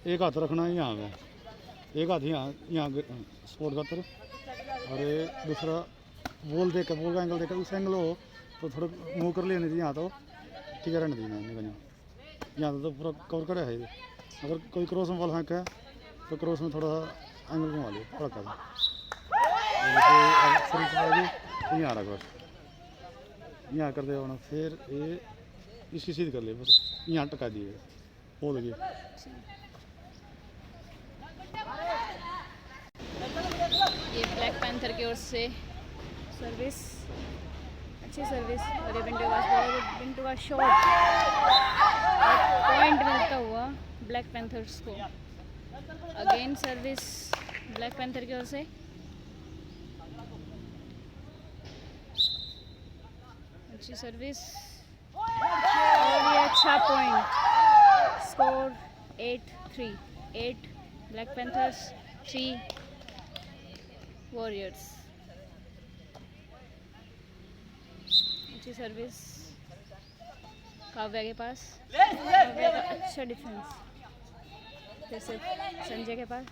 एक हाथ रखना है यहाँ में, एक हाथ यहाँ यहाँ सपोर्ट का तरफ, और दूसरा बॉल देकर, बॉल का एंगल देकर, उस एंगल हो तो थोड़ा मूव कर लेने थी यहाँ तो ठीक है, रहने दी मैंने यहाँ तो पूरा कवर करे है। अगर कोई क्रॉस में बॉल फेंक है तो क्रॉस में थोड़ा एंगल घुमा लिया थोड़ा कर, तो यहाँ रखा यहाँ कर दिया होना, फिर ये इसकी सीध कर लिया, बस यहाँ टका दिए हो गया। ये ब्लैक पैंथर की ओर से सर्विस, अच्छी सर्विस, और ये बिंटू का शॉट, पॉइंट मिलता हुआ ब्लैक पैंथर्स को। अगेन सर्विस ब्लैक पैंथर की ओर से, अच्छी सर्विस और ये अच्छा point. Score 8-3, 8 black panthers, 3 warriors. अच्छी सर्विस काव्या के पास, काव्या का अच्छा डिफेंस, जैसे संजय के पास,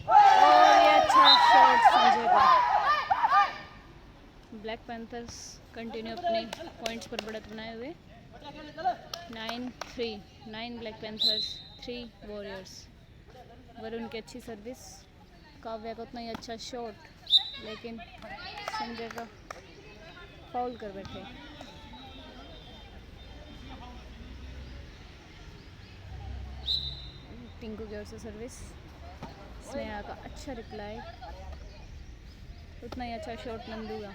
और ये अच्छा शॉट संजय का। ब्लैक पैंथर्स कंटिन्यू अपने पॉइंट्स पर बढ़त बनाए हुए, 9-3, 9 ब्लैक पैंथर्स, 3 वॉरियर्स। वरुण की अच्छी सर्विस, काव्या का उतना ही अच्छा शॉट, लेकिन संजय का फाउल कर बैठे। टिंकू की ओर से सर्विस, स्नेहा का अच्छा रिप्लाई, उतना ही अच्छा शॉट नंदू का,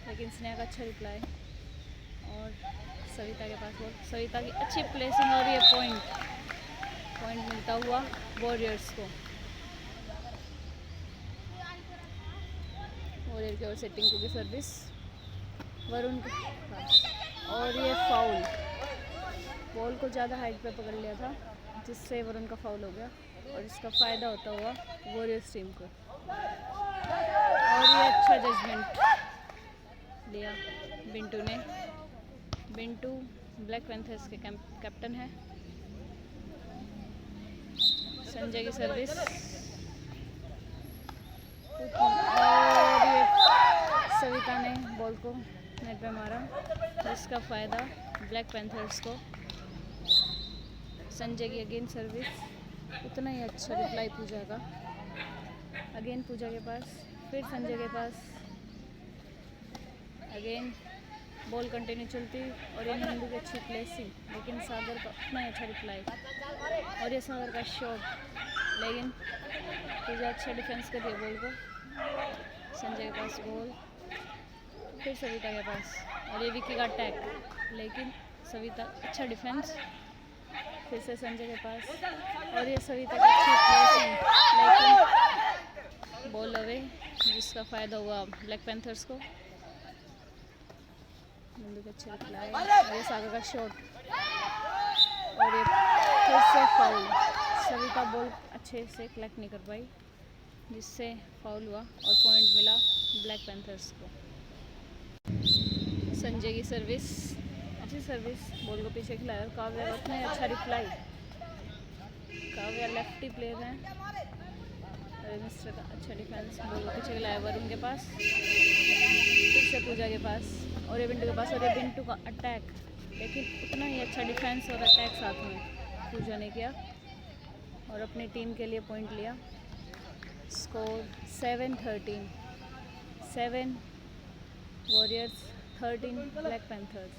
लेकिन स्नेहा का अच्छा रिप्लाई। और सविता के पास बॉल, सविता की अच्छी प्लेसिंग, और ये पॉइंट मिलता हुआ वॉरियर्स को। वॉरियर की ओर से टिंकू की सर्विस, वरुण के पास, और ये फाउल, बॉल को ज़्यादा हाइट पे पकड़ लिया था, जिससे वरुण का फाउल हो गया, और इसका फ़ायदा होता हुआ वॉरियर्स टीम को। और ये अच्छा जजमेंट लिया बिंटू ने। बिंटू ब्लैक पैंथर्स के कैप्टन है, संजय की सर्विस और ये सविता ने बॉल को नेट पे मारा, जिसका फ़ायदा ब्लैक पैंथर्स को। संजय की अगेन सर्विस, उतना ही अच्छा रिप्लाई पूजा का। अगेन पूजा के पास, फिर संजय के पास, अगेन बॉल कंटिन्यू चलती और ये नंदू की अच्छी प्लेसिंग, लेकिन सागर का उतना ही अच्छा रिप्लाई और ये सागर का शॉट, लेकिन पूजा अच्छा डिफेंस कर दिया बॉल को। संजय के पास बॉल, फिर सविता के पास और ये विक्की का अटैक, लेकिन सविता अच्छा डिफेंस, फिर से संजय के पास और ये सविता की अच्छी प्लेसिंग, लेकिन बॉल अवे, जिसका फ़ायदा हुआ ब्लैक पैंथर्स को। नंदू का अच्छा रिप्लाई और ये सागर का शॉट और ये फिर से फाउल। सविता बॉल अच्छे से कलेक्ट नहीं कर पाई, जिससे फाउल हुआ और पॉइंट मिला ब्लैक पैंथर्स को। संजय की सर्विस, अच्छी सर्विस, बॉल को पीछे खिलाया और काव्या का उतना ही अच्छा रिप्लाई। काव्या लेफ्टी प्लेयर हैं और मिस्टर का अच्छा डिफेंस, बॉल को पीछे खिलाया वरुण के पास, फिर से पूजा के पास और ये बिंटू के पास और ये बिंटू का अटैक, लेकिन उतना ही अच्छा डिफेंस और अटैक साथ में पूजा ने किया और अपनी टीम के लिए पॉइंट लिया। Score 7-13, 7 Warriors 13 Black Panthers.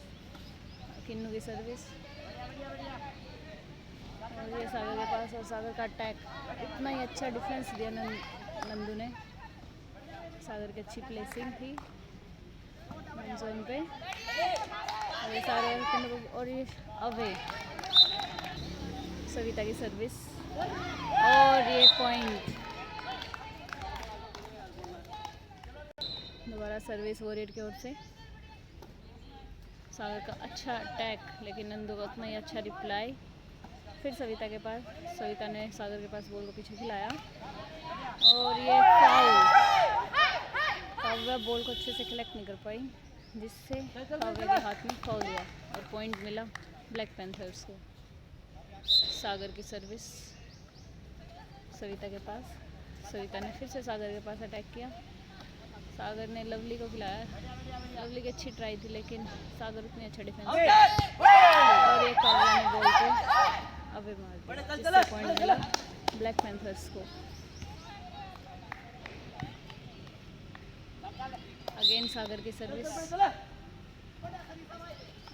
Kinnu की सर्विस और ये सागर के पास और सागर का अटैक, इतना ही अच्छा डिफेंस दिया नंदू ने। सागर की अच्छी प्लेसिंग थी जोन पे और ये सागर और ये अवे। सविता की सर्विस और ये पॉइंट, दोबारा सर्विस वॉरियर की ओर से। सागर का अच्छा अटैक, लेकिन नंदू का उतना ही अच्छा रिप्लाई। फिर सविता के पास, सविता ने सागर के पास बॉल को पीछे खिलाया और ये फाउल। काव्या बॉल को अच्छे से कलेक्ट नहीं कर पाई, जिससे काव्या के हाथ में फाउल हुआ और पॉइंट मिला ब्लैक पैंथर्स को। सागर की सर्विस सविता के पास, सविता ने फिर से सागर के पास अटैक किया। सागर ने लवली को खिलाया, लवली की अच्छी ट्राई थी, लेकिन सागर उतनी अच्छा डिफेंस किया और ये काव्या ने बॉल को अवे मार दिया, जिससे पॉइंट मिला ब्लैक पैंथर्स को। अगेन सागर की सर्विस,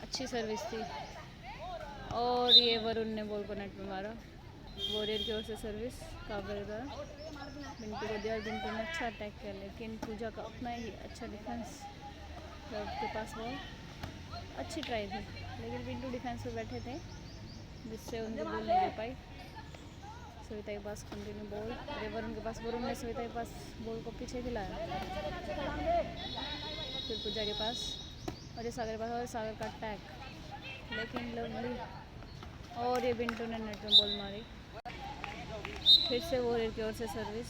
अच्छी सर्विस थी और ये वरुण ने बॉल को नेट में मारा। वॉरियर की ओर से सर्विस काव्या द्वारा बिंटू को दिया और बिंटू ने अच्छा अटैक किया, लेकिन पूजा का उतना ही अच्छा डिफेंस। के पास बॉल, अच्छी ट्राई थी, लेकिन बिंटू डिफेंस पे बैठे थे, जिससे उनको बॉल नहीं दे पाई। सविता के पास कंटिन्यू बॉल और वरुण के पास, वरुण ने सविता के पास बॉल को पीछे खिलाया। फिर पूजा के पास और ये सागर के पास और सागर का अटैक, लेकिन लवली और ये बिंटू ने नेट में बॉल मारी। फिर से वॉरियर की ओर से सर्विस,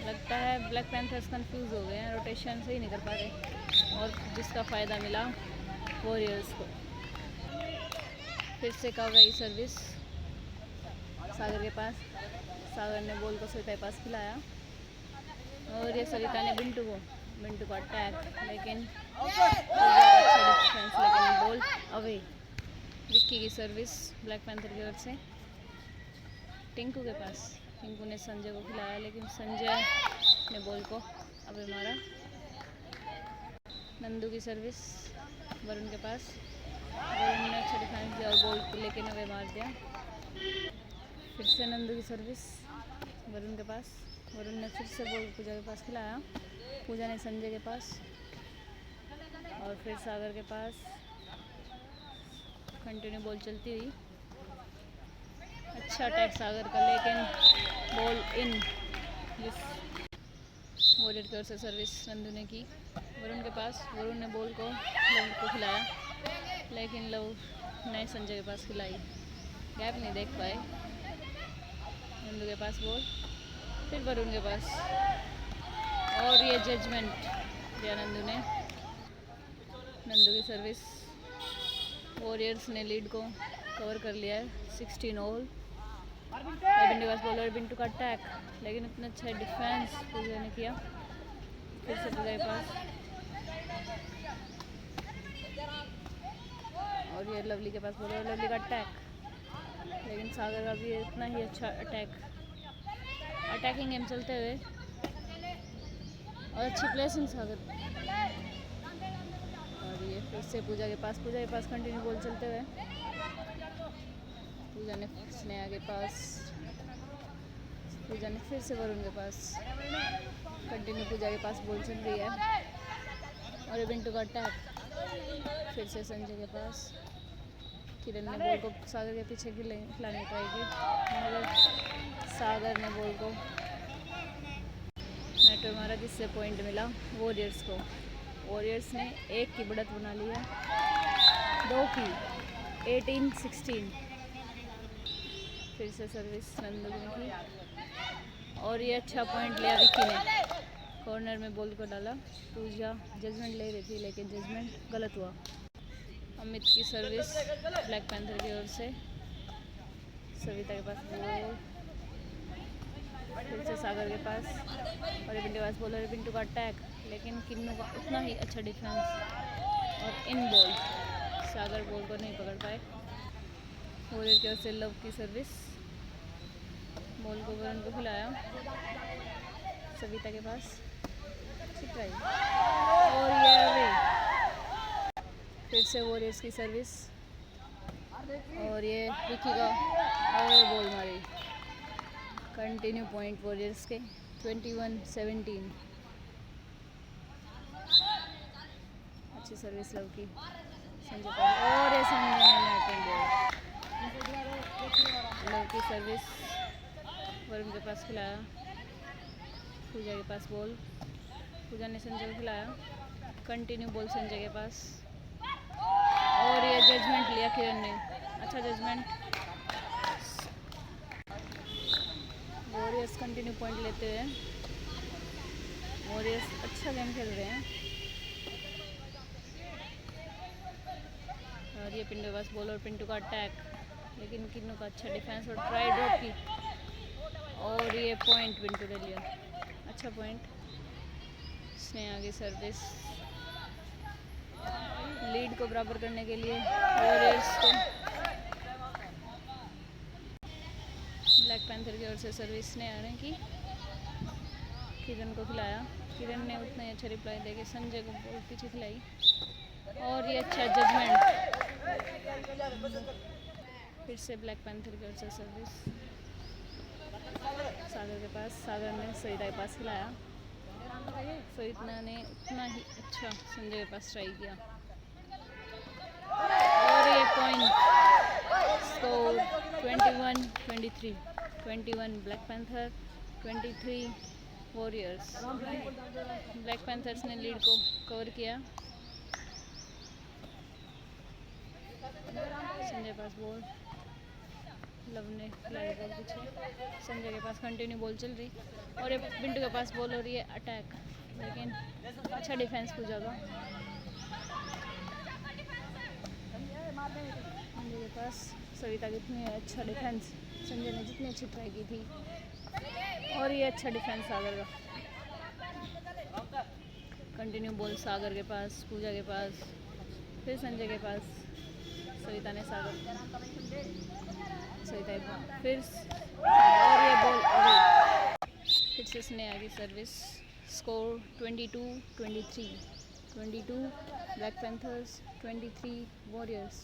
लगता है ब्लैक पैंथर्स कंफ्यूज हो गए हैं, रोटेशन सही नहीं कर पा रहे और जिसका फ़ायदा मिला वॉरियर्स को। फिर से काव्या की सर्विस सागर के पास, सागर ने बॉल को सविता के पास खिलाया और ये सविता ने बिंटू को अटैक, लेकिन बॉल अवे। विक्की की सर्विस ब्लैक पैंथर की ओर से टिंकू के पास, टिंकू ने संजय को खिलाया, लेकिन संजय ने बॉल को अवे मारा। नंदू की सर्विस वरुण के पास, वरुण ने अच्छा डिफेंस दिया और बॉल को लेकिन अवे मार दिया। फिर से नंदू की सर्विस वरुण के पास, वरुण ने फिर से बॉल पूजा के पास खिलाया, पूजा ने संजय के पास और फिर सागर के पास। कंटिन्यू बॉल चलती हुई, अच्छा अटैक सागर का, लेकिन बॉल इन। वॉरियर की ओर से सर्विस नंदू ने की वरुण के पास, वरुण ने बॉल को लव को खिलाया, लेकिन लव ने संजय के पास खिलाई, गैप नहीं देख पाए। नंदू के पास बॉल, फिर वरुण के पास और ये जजमेंट दिया नंदू ने। नंदू की सर्विस वॉरियर्स ने लीड को कवर कर लिया है 16 ऑल। अरबिन के पास बॉलर बिंटू का अटैक, लेकिन इतना अच्छा डिफेंस पूजा ने किया। फिर से पूजा के पास, और ये लवली के पास बॉलर, लवली का अटैक, लेकिन सागर का भी इतना ही अच्छा अटैकिंग गेम चलते हुए और अच्छी प्लेसिंग सागर। और ये फिर से पूजा के पास कंटिन्यू बॉल चलते हुए, पूजा ने स्नेहा के पास, पूजा ने फिर से वरुण के पास, कंटिन्यू पूजा के पास बॉल चल रही है। और ये बिंटू का अटैक, फिर से संजय के पास, किरण ने बॉल को सागर के पीछे खिलाने ट्राई की, मगर सागर ने बॉल को नेट पर मारा, जिससे पॉइंट मिला वॉरियर्स को। वॉरियर्स ने 1 की बढ़त बना ली है, 2 की, 18-16। फिर से सर्विस नंदू ने की, और ये अच्छा पॉइंट लिया विक्की ने, कॉर्नर में बॉल को डाला। पूजा जजमेंट ले रही थी, लेकिन जजमेंट गलत हुआ। अमित की सर्विस ब्लैक पैंथर की ओर से, सविता के पास बॉल, फिर से सागर के पास, और बिंटू के पास बॉलर, बिंटू का अटैक, लेकिन किन्नू का उतना ही अच्छा डिफेंस, और इन बॉल सागर बॉल को नहीं पकड़ पाए। वॉरियर की ओर से लव की सर्विस, बॉल को वरुण को खिलाया, सविता के पास छिपाई, और ये अवे। फिर से वॉरियर्स की सर्विस, और ये विकी का और बॉल मारी, कंटिन्यू पॉइंट वॉरियर्स के 21-17। अच्छी सर्विस लव की, संजय का, और ये संजय ने मैटिंग बॉल, लव की सर्विस वरुण के पास खिलाया, पूजा के पास बॉल, पूजा ने संजय को खिलाया, कंटिन्यू बॉल संजय के पास, और ये जजमेंट लिया किरण ने, अच्छा जजमेंट। वॉरियर्स कंटिन्यू पॉइंट लेते हुए, वॉरियर्स अच्छा गेम खेल रहे हैं। और ये पिंटू के पास बॉल, और पिंटू का अटैक, लेकिन किन्नू का अच्छा डिफेंस, और ट्राई ड्रॉप की, और ये पॉइंट पिंटू ने लिया, अच्छा पॉइंट। स्नेहा की सर्विस, लीड को बराबर करने के लिए वॉरियर्स को, ब्लैक पैंथर की ओर से सर्विस स्नेहा ने की, किरण को खिलाया, किरण ने उतना ही अच्छा रिप्लाई देके संजय को बॉल पीछे खिलाई, और ये अच्छा जजमेंट। फिर से ब्लैक पैंथर की ओर से सर्विस सागर के पास, सागर ने सविता के पास खिलाया, सविता ने उतना ही अच्छा संजय के पास ट्राई किया, और ये point, score 21-23, 21 black panther, 23 warriors. Black panthers ने लीड को कवर किया, संजय पास बॉल, लव ने खिलाई बॉल पीछे, संजय के पास कंटिन्यू बॉल चल रही, और ये बिंटू के पास बॉल हो रही है अटैक, लेकिन अच्छा डिफेंस पूजा का। संजय के पास सविता की इतनी अच्छा डिफेंस, संजय ने जितनी अच्छी ट्राई की थी, और ये अच्छा डिफेंस सागर का। कंटिन्यू बॉल सागर के पास, पूजा के पास, फिर संजय के पास, सविता ने सागर, सविता फिर, और ये बॉल अवे। फिर से स्नेहा की service, score 22-23, 22 black panthers, 23 warriors,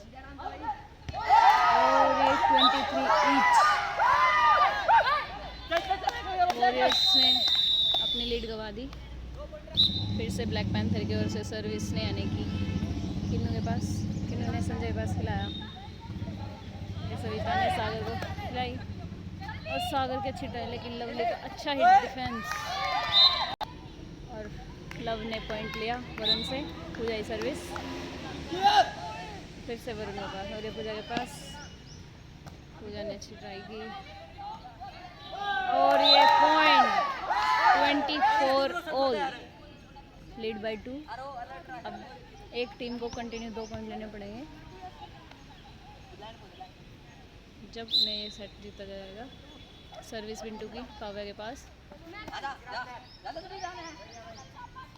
और ये 23 ईच। वॉरियर्स ने अपनी लीड गंवा दी। फिर से ब्लैक पैंथर की ओर से सर्विस ने आने की, किन्नू के पास, किन्नू ने संजय के पास खिलाया, सविता ने सागर को खिलाई, और सागर के अच्छी ट्राई, लेकिन लवली का अच्छा हिट डिफेंस, और लव ने पॉइंट लिया वरुण से। पूजा की सर्विस, फिर से वरुण के पास, और ये पूजा के पास, पूजा ने अच्छी ट्राई की, और ये पॉइंट 24 ऑल, लीड बाय 2। अब एक टीम को कंटिन्यू 2 पॉइंट लेने पड़ेंगे। जब ने ये सेट जीता जाएगा। सर्विस बिंटू की काव्या के पास,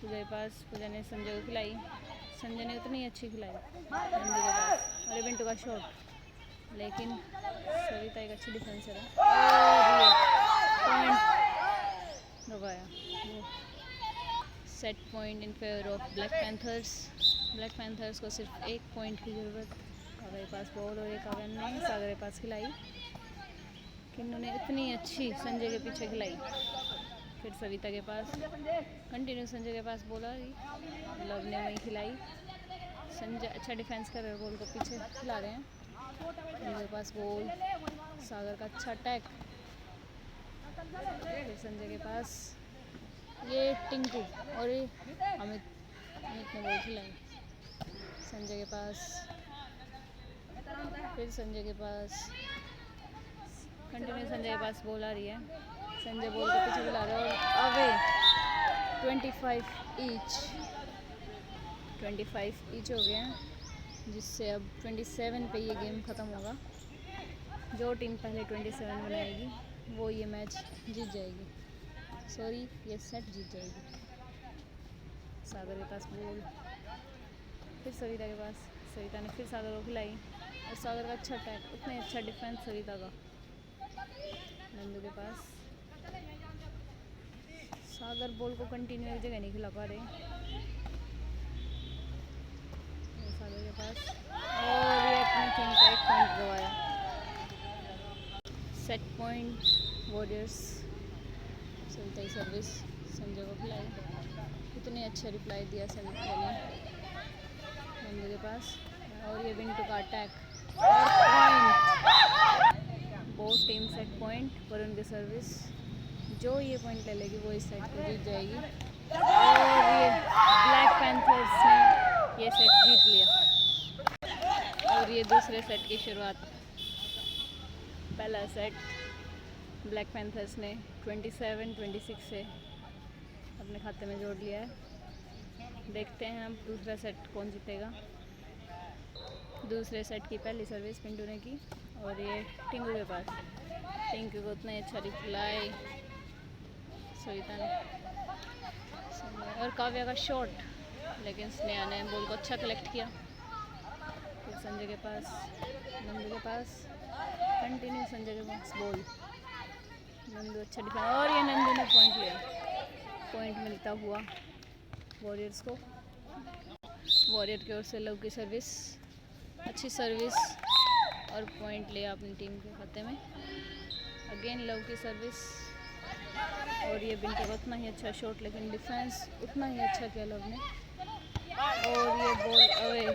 पूजा के पास, पूजा ने संजय को खिलाई, संजय ने उतनी अच्छी खिलाई नंदू के पास। अरे बिंटू का शॉट, लेकिन सविता एक अच्छी डिफेंस है। पॉइंट गवाया। Set point in favour of Black Panthers. Black Panthers को सिर्फ एक पॉइंट की ज़रूरत। काव्या के पास बॉल और एक काव्या ने सागर के पास खिलाई, किन्नू ने इतनी अच्छी संजय के पीछे खिलाई। फिर सविता के पास कंटिन्यू, संजय के पास बॉल आ रही, लव ने वहीं खिलाई। संजय अच्छा डिफेंस कर रहे हैं, बॉल को पीछे खिला रहे हैं। संजय के पास बॉल, सागर का अच्छा अटैक। फिर संजय के पास ये टिंकू और ये अमित ने बॉल खिलाई। संजय के पास, फिर संजय के पास कंटिन्यू, संजय के पास बॉल आ रही है। संजय बॉल को पीछे खिला रहे हैं और अवे 25 ईच हो गए हैं, जिससे अब 27 पे ये गेम ख़त्म होगा। जो टीम पहले 27 बनाएगी वो ये मैच जीत जाएगी, सॉरी ये सेट जीत जाएगी। सागर के पास बॉल, फिर सविता के पास, सविता ने फिर सागर को खिलाई और सागर का अच्छा अटैक, उतना ही अच्छा डिफेंस सविता का। नंदू के पास, सागर बॉल को कंटिन्यू एक जगह नहीं खिला पा रहे। सागर के पास और ये अपनी टीम का एक पॉइंट गवाया। Set point Warriors. सविता की सर्विस संजय को खिलाई, इतने अच्छे रिप्लाई दिया सविता ने। नंदू के पास और ये बिंटू का अटैक और point. Both team set point पर उनकी सर्विस, जो ये पॉइंट ले लेगी वो इस सेट को जीत जाएगी। और ये ब्लैक पैंथर्स ने ये सेट जीत लिया और ये दूसरे सेट की शुरुआत। पहला सेट ब्लैक पैंथर्स ने 27-26 से अपने खाते में जोड़ लिया है। देखते हैं अब दूसरा सेट कौन जीतेगा। दूसरे सेट की पहली सर्विस पिंटू ने की और ये टिंकू के पास, टिंकू को उतना ही अच्छा रिप्लाई सविता ने। और काव्या का शॉट, लेकिन स्नेहा ने बॉल को अच्छा कलेक्ट किया। फिर संजय के पास, नंदू के पास, कंटिन्यू संजय के पास बॉल, नंदू अच्छा डिफेंस और ये नंदू ने पॉइंट लिया। पॉइंट मिलता हुआ वॉरियर्स को। वॉरियर की ओर से लव की सर्विस, अच्छी सर्विस और पॉइंट लिया अपनी टीम के खाते में। अगेन लव की सर्विस और ये बिंटू का उतना ही अच्छा शॉट, लेकिन डिफेंस उतना ही अच्छा किया लव ने। और ये बॉल अवे।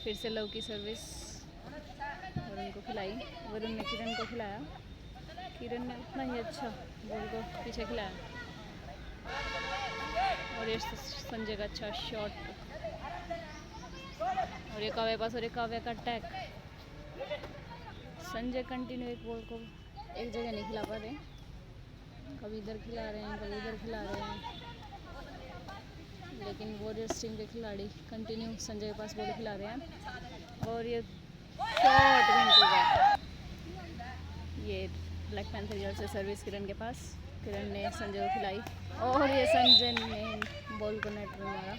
फिर से लव की सर्विस, वरुण को खिलाई, वरुण ने किरण को खिलाया, किरण ने उतना ही अच्छा बॉल को पीछे खिलाया। और ये संजय का अच्छा शॉट और ये काव्या पास और ये काव्या का अटैक। संजय कंटिन्यू एक बॉल को एक जगह नहीं खिला पा रहे, कभी इधर खिला रहे हैं कभी इधर खिला रहे हैं, लेकिन वॉरियर्स टीम के खिलाड़ी कंटिन्यू संजय के पास बॉल खिला रहे हैं। और ये शॉट बिंटू का, ये ब्लैक पैंथर की ओर से सर्विस किरण के पास, किरण ने संजय को खिलाई और ये संजय ने बॉल को नेट में मारा।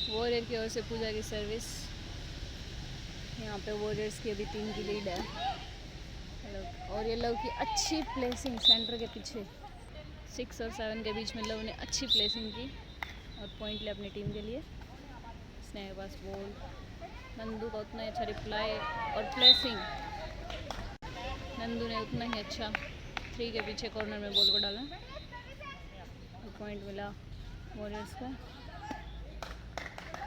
वॉरियर की ओर से पूजा की सर्विस, यहाँ पे वॉरियर्स की अभी 3 की लीड है। और ये लव की अच्छी प्लेसिंग सेंटर के पीछे, 6 और 7 के बीच में लव ने अच्छी प्लेसिंग की और पॉइंट लिया अपनी टीम के लिए। स्नेहा के पास बॉल, नंदू का उतना ही अच्छा रिप्लाई और प्लेसिंग, नंदू ने उतना ही अच्छा 3 के पीछे कॉर्नर में बॉल को डाला और पॉइंट मिला वॉरियर्स को।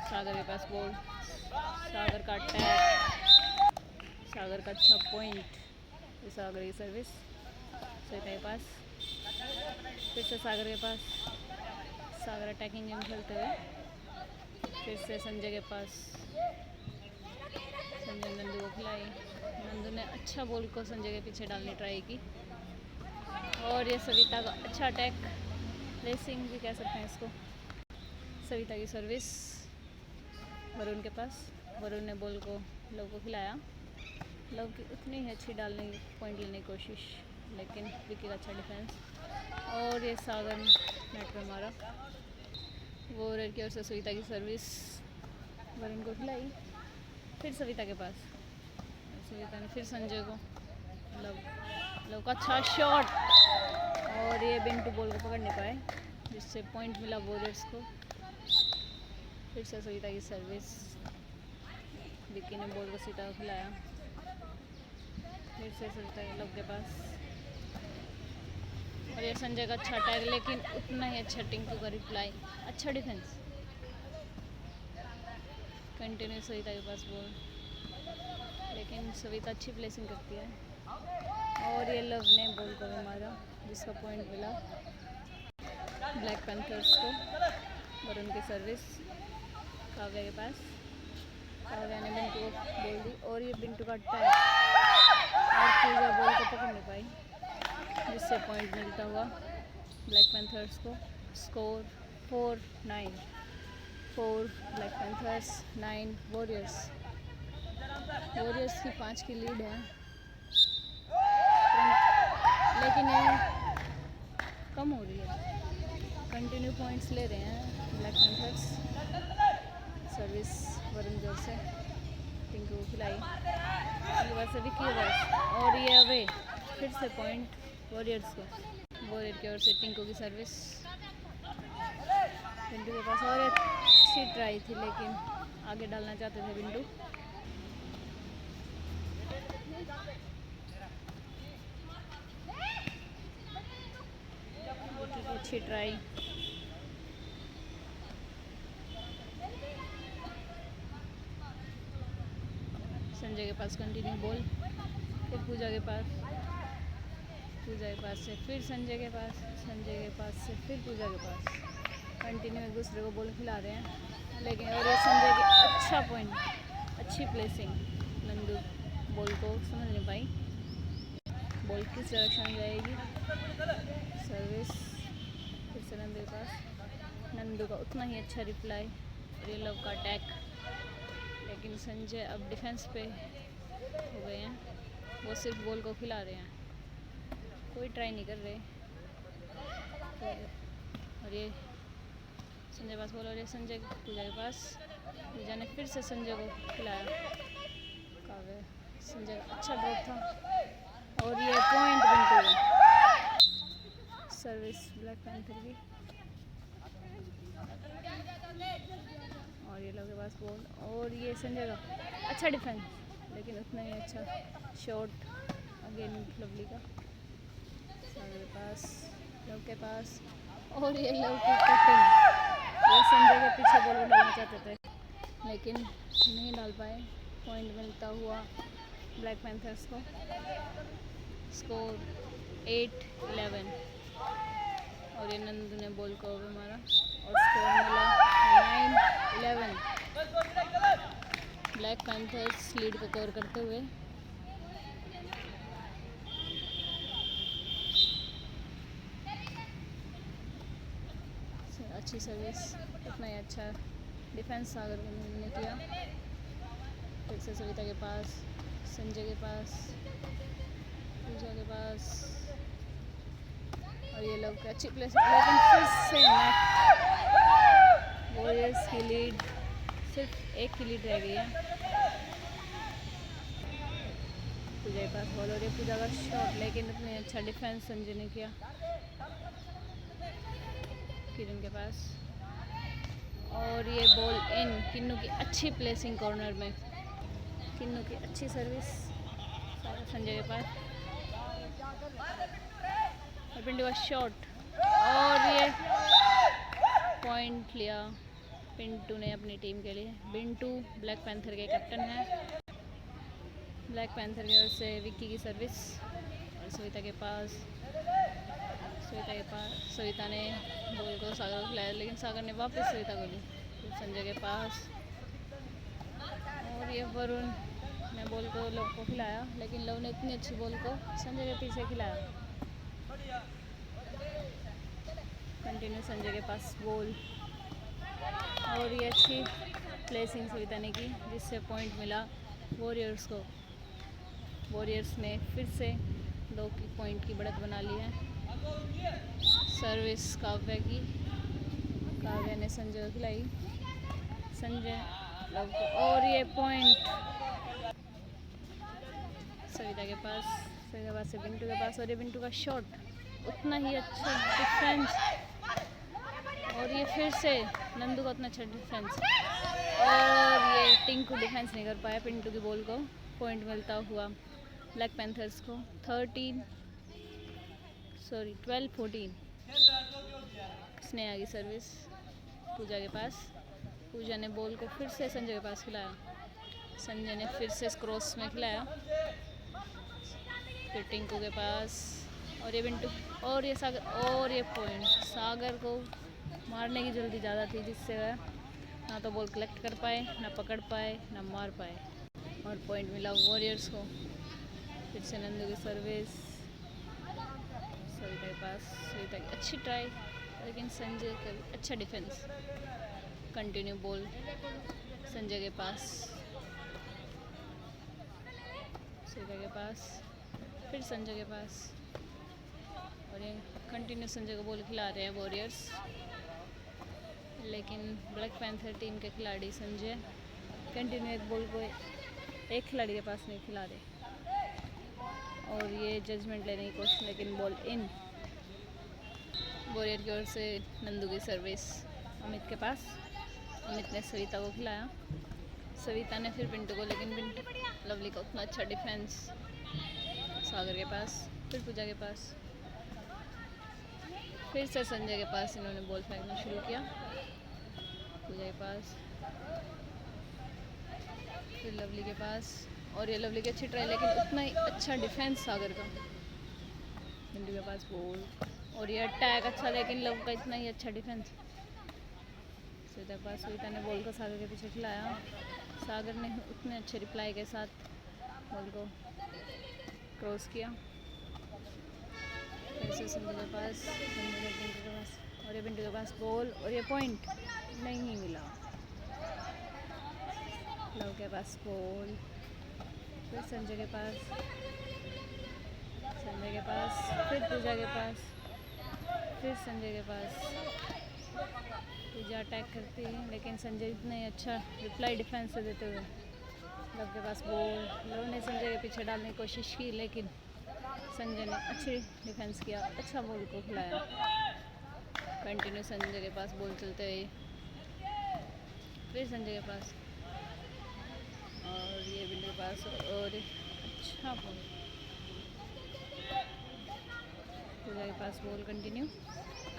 सागर के पास बॉल, सागर का अटैक, सागर का अच्छा पॉइंट, सागर की सर्विस सविता के पास, फिर से सागर के पास, सागर अटैकिंग गेम खेलते हुए, फिर से संजय के पास, संजय नंदू को खिलाई, नंदू ने अच्छा बॉल को संजय के पीछे डालने ट्राई की और ये सविता का अच्छा अटैक, रेसिंग भी कह सकते हैं इसको। सविता की सर्विस वरुण के पास। वरुण ने बॉल को लव को खिलाया। लव की उतनी ही अच्छी डालने की पॉइंट लेने की कोशिश, लेकिन विकी का अच्छा डिफेंस और ये सागर नेट पे मारा। वॉरियर की ओर से सविता की सर्विस वरुण को खिलाई, फिर सविता के पास। सविता ने फिर संजय को, लव का अच्छा शॉट और ये बिंटू बॉल को पकड़ नहीं पाए, जिससे पॉइंट मिला वॉरियर्स को। फिर से सविता की सर्विस, विक्की ने बॉल को सविता को खिलाया, फिर से सविता लव के पास और ये संजय का अच्छा टैग, लेकिन उतना ही अच्छा टिंकू का रिप्लाई। अच्छा डिफेंस, कंटिन्यू सविता के पास बॉल, लेकिन सविता अच्छी प्लेसिंग करती है और ये लव ने बॉल को भी मारा, जिसका पॉइंट मिला ब्लैक पैंथर्स को। वरुण की सर्विस काव्या के पास, काव्या ने बिंटू को बॉल दी और ये बिंटू का टैग और पूजा बॉल को पकड़ नहीं पाई, जिससे पॉइंट मिलता हुआ ब्लैक पैंथर्स को। Score 4-9, 4 black panthers, 9 warriors. Warriors की 5 की लीड है, लेकिन ये कम हो रही है। कंटिन्यू पॉइंट्स ले रहे हैं ब्लैक पैंथर्स। सर्विस वरुण जोर से टिंकू को खिलाई, उनके बाद से विक्की बस और ये अवे, फिर से पॉइंट वॉरियर्स को। वॉरियर की ओर से टिंकू की सर्विस बिंटू के पास और अच्छी ट्राई थी, लेकिन आगे डालना चाहते थे बिंटू। विक्की की अच्छी ट्राई, संजय के पास कंटिन्यू बॉल, फिर पूजा के पास, पूजा के पास से फिर संजय के पास, संजय के पास से फिर पूजा के पास। कंटिन्यू एक दूसरे को बॉल खिला रहे हैं, लेकिन और ये संजय की अच्छा पॉइंट, अच्छी प्लेसिंग। नंदू बॉल को समझ नहीं पाई, बॉल किस डायरेक्शन में जाएगी। सर्विस फिर से नंदू के पास, नंदू का उतना ही अच्छा रिप्लाई और ये लव का अटैक, लेकिन संजय अब डिफेंस पे हो गए हैं, वो सिर्फ बॉल को खिला रहे हैं, कोई ट्राई नहीं कर रहे। और ये संजय पास बॉल और ये संजय पूजा के पास, पूजा ने फिर से संजय को खिलाया। काव्य, संजय अच्छा ड्रॉप था और ये पॉइंट बिंटू। सर्विस ब्लैक पैंथर की और ये लोग के पास बॉल और ये संजय का अच्छा डिफेंस, लेकिन उतना ही अच्छा शॉट अगेन लवली का। सागर के पास, लव के पास और ये लव की कटिंग, ये संजय के पीछे बॉल डालना चाहते थे, लेकिन नहीं डाल पाए। पॉइंट मिलता हुआ ब्लैक पैंथर्स को। स्कोर 8-11 और ये नंदू ने बॉल को भी मारा और स्कोर मिला 9-11। ब्लैक पैंथर्स लीड को कवर करते हुए। अच्छी सर्विस, उतना ही अच्छा डिफेंस सागर ने किया। फिर से सविता के पास, संजय के पास, पूजा के पास और ये लोग अच्छी प्लेस, लेकिन फिर से वॉरियर्स की लीड, सिर्फ एक की लीड रह गई है। पूजा के पास बॉल और ये पूजा का शॉट, लेकिन उतनी अच्छा डिफेंस संजय ने किया। किरण के पास और ये बॉल इन, किन्नू की अच्छी प्लेसिंग कॉर्नर में, किन्नू की अच्छी सर्विस संजय के पास और पिंटू का शॉट और ये पॉइंट लिया पिंटू ने अपनी टीम के लिए। बिंटू ब्लैक पैंथर के कैप्टन हैं। ब्लैक पैंथर की ओर से विक्की की सर्विस और सविता के पास, सविता ने बॉल को सागर को खिलाया, लेकिन सागर ने वापस सविता को ली। फिर संजय के पास और ये वरुण ने बॉल को लव को खिलाया, लेकिन लव ने इतनी अच्छी बॉल को संजय के पीछे खिलाया। कंटिन्यू संजय के पास बॉल और ये अच्छी प्लेसिंग सविता ने की, जिससे पॉइंट मिला वॉरियर्स को। वॉरियर्स ने फिर से 2 पॉइंट की बढ़त बना ली है। सर्विस काव्या की, काव्या ने संजय को खिलाई, संजय और ये पॉइंट सविता के पास, सविता के पास से बिंटू के पास, और ये बिंटू का शॉट उतना ही अच्छा डिफेंस, और ये फिर से नंदू का उतना अच्छा डिफेंस, और ये टिंकू डिफेंस नहीं कर पाया। पिंटू की बॉल को पॉइंट मिलता हुआ ब्लैक पैंथर्स को 12-14। स्नेहा की सर्विस पूजा के पास, पूजा ने बॉल को फिर से संजय के पास खिलाया, संजय ने फिर से क्रॉस में खिलाया, फिर टिंकू के पास, और ये बिंटू, और ये सागर, और ये पॉइंट। सागर को मारने की जल्दी ज़्यादा थी, जिससे वह ना तो बॉल कलेक्ट कर पाए, ना पकड़ पाए, ना मार पाए, और पॉइंट मिला वॉरियर्स को। फिर से नंदू की सर्विस सविता के पास, सविता की अच्छी ट्राई, लेकिन संजय का अच्छा डिफेंस। कंटिन्यू बॉल संजय के पास, सविता के पास, फिर संजय के पास, और ये कंटिन्यू संजय को बॉल खिला रहे हैं वॉरियर्स, लेकिन ब्लैक पैंथर टीम के खिलाड़ी संजय कंटिन्यू एक बॉल को एक खिलाड़ी के पास नहीं खिला रहे, और ये जजमेंट लेने की कोशिश, लेकिन बॉल इन। वॉरियर की ओर से नंदू की सर्विस अमित के पास, अमित ने सविता को खिलाया, सविता ने फिर पिंटू को, लेकिन पिंटू लवली का उतना अच्छा डिफेंस। सागर के पास, फिर पूजा के पास, फिर से संजय के पास इन्होंने बॉल फेंकना शुरू किया, पूजा के पास, फिर लवली के पास, और ये लवली की अच्छी ट्राई, लेकिन उतना ही अच्छा डिफेंस सागर का। बिंदु के पास बॉल, और ये अटैक अच्छा, लेकिन लव का इतना ही अच्छा डिफेंस। सविता के पास, सविता ने बॉल को सागर के पीछे खिलाया, सागर ने उतने अच्छे रिप्लाई के साथ बॉल को क्रॉस किया। फिर संजय के पास, संजय ने बिंटू के पास, और ये बिंटू के पास बॉल, और ये पॉइंट नहीं मिला। लव के पास बॉल, फिर संजय के पास, संजय के पास, फिर पूजा के पास, फिर संजय के पास। पूजा अटैक करती है, लेकिन संजय इतना ही अच्छा रिप्लाई डिफेंस से देते हुए। लव के पास बॉल, लव ने संजय के पीछे डालने की कोशिश की, लेकिन संजय ने अच्छी डिफेंस किया, अच्छा बॉल को खिलाया। कंटिन्यू संजय के पास बॉल चलते हुए, फिर संजय के पास, और ये बिंदु के पास, और अच्छा बॉल पूजा के पास बॉल,